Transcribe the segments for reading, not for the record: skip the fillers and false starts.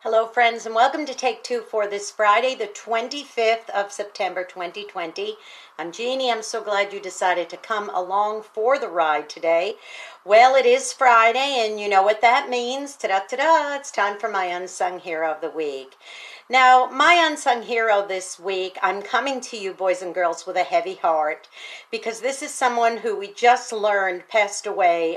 Hello friends, and welcome to Take Two for this Friday, the 25th of September 2020. I'm Jeannie. I'm so glad you decided to come along for the ride today. Well, it is Friday, and you know what that means. Ta-da-ta-da! It's time for my Unsung Hero of the Week. Now, my unsung hero this week, I'm coming to you, boys and girls, with a heavy heart, because this is someone who we just learned passed away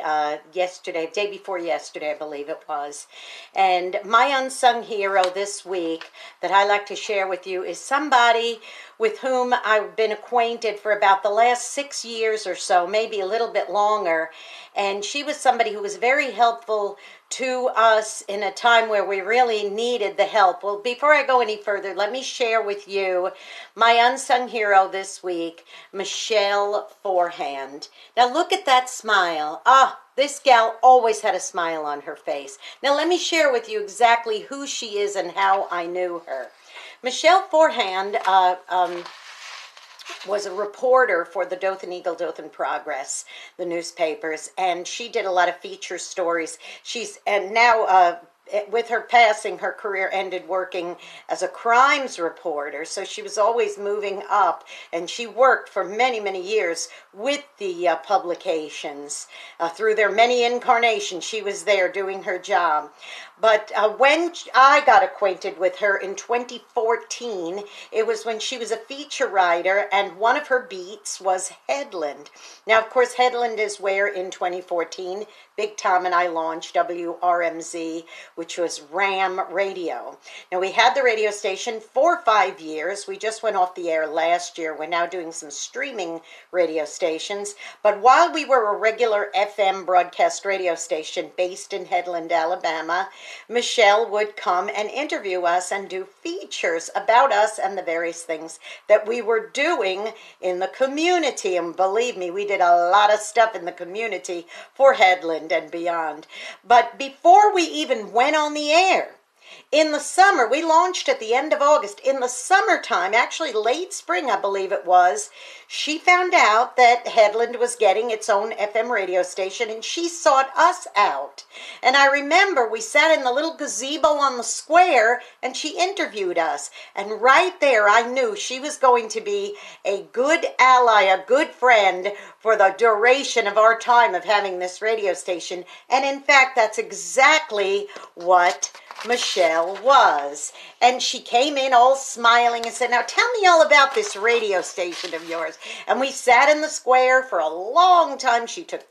yesterday, day before yesterday, I believe it was. And my unsung hero this week that I like to share with you is somebody with whom I've been acquainted for about the last 6 years or so, maybe a little bit longer. And she was somebody who was very helpful to us in a time where we really needed the help. Well, before I go any further, let me share with you my unsung hero this week, Michelle Forehand. Now look at that smile. This gal always had a smile on her face. Now let me share with you exactly who she is and how I knew her. Michelle Forehand was a reporter for the Dothan Eagle, Dothan Progress, the newspapers, and she did a lot of feature stories. Now with her passing, her career ended working as a crimes reporter, so she was always moving up, and she worked for many, many years with the publications. Through their many incarnations, she was there doing her job. But when I got acquainted with her in 2014, it was when she was a feature writer, and one of her beats was Headland. Now, of course, Headland is where in 2014, Big Tom and I launched WRMZ, which was RAM Radio. Now, we had the radio station for 5 years. We just went off the air last year. We're now doing some streaming radio stations. But while we were a regular FM broadcast radio station based in Headland, Alabama, Michelle would come and interview us and do features about us and the various things that we were doing in the community. And believe me, we did a lot of stuff in the community for Headland and beyond. But before we even went on the air, in the summer, we launched at the end of August. In the summertime, actually late spring, I believe it was, she found out that Headland was getting its own FM radio station, and she sought us out. And I remember we sat in the little gazebo on the square, and she interviewed us. And right there, I knew she was going to be a good ally, a good friend for the duration of our time of having this radio station. And in fact, that's exactly what Michelle was. And she came in all smiling and said, "Now tell me all about this radio station of yours." And we sat in the square for a long time. She took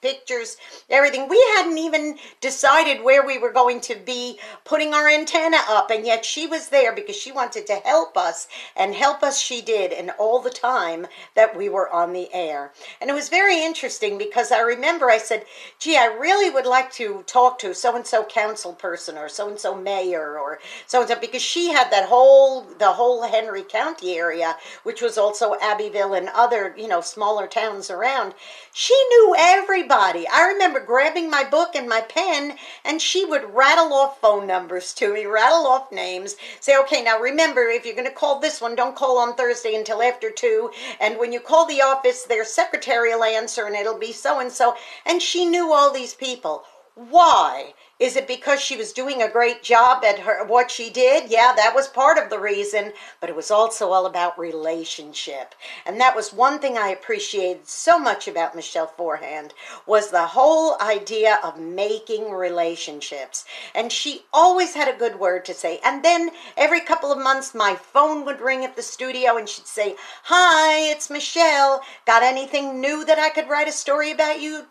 pictures, everything. We hadn't even decided where we were going to be putting our antenna up, and yet she was there because she wanted to help us, and help us she did in all the time that we were on the air. And it was very interesting because I remember I said, "Gee, I really would like to talk to so-and-so council person or so-and-so mayor or so-and-so," because she had the whole Henry County area, which was also Abbeville and other, smaller towns around. She knew everybody. I remember grabbing my book and my pen, and she would rattle off phone numbers to me, rattle off names, say, "Okay, now remember, if you're going to call this one, don't call on Thursday until after 2, and when you call the office, their secretary will answer, and it'll be so-and-so." And she knew all these people. Why? Is it because she was doing a great job at what she did? Yeah, that was part of the reason, but it was also all about relationship. And that was one thing I appreciated so much about Michelle Forehand, was the whole idea of making relationships. And she always had a good word to say. And then every couple of months, my phone would ring at the studio, and she'd say, "Hi, it's Michelle. Got anything new that I could write a story about you,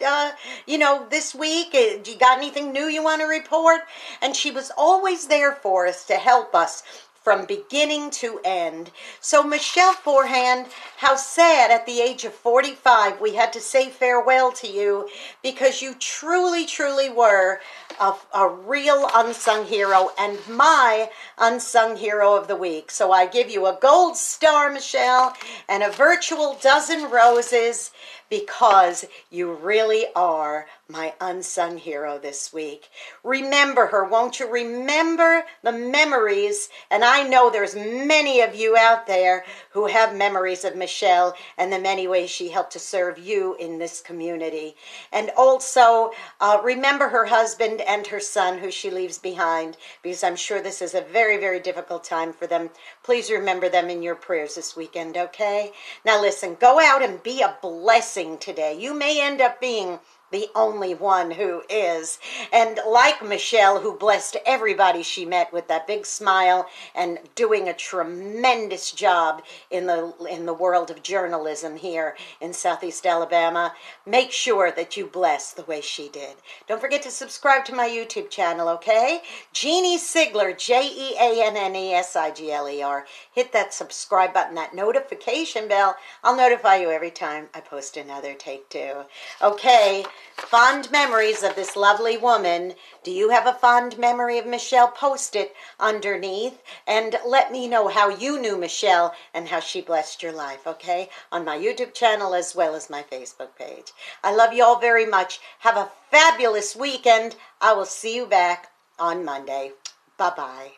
this week? Do you got anything new you want to report?" And she was always there for us to help us from beginning to end. So Michelle Forehand, how sad at the age of 45 we had to say farewell to you, because you truly, truly were a real unsung hero and my unsung hero of the week. So I give you a gold star, Michelle, and a virtual dozen roses, because you really are my unsung hero this week. Remember her, won't you? Remember the memories, and I know there's many of you out there who have memories of Michelle and the many ways she helped to serve you in this community. And also, remember her husband and her son who she leaves behind, because I'm sure this is a very, very difficult time for them. Please remember them in your prayers this weekend, okay? Now listen, go out and be a blessing today. You may end up being the only one who is. And like Michelle, who blessed everybody she met with that big smile and doing a tremendous job in the world of journalism here in Southeast Alabama, make sure that you bless the way she did. Don't forget to subscribe to my YouTube channel, okay? Jeanne Sigler, JeanneSigler. Hit that subscribe button, that notification bell. I'll notify you every time I post another Take Two. Okay. Fond memories of this lovely woman. Do you have a fond memory of Michelle? Post it underneath and let me know how you knew Michelle and how she blessed your life, okay? On my YouTube channel as well as my Facebook page. I love you all very much. Have a fabulous weekend. I will see you back on Monday. Bye-bye.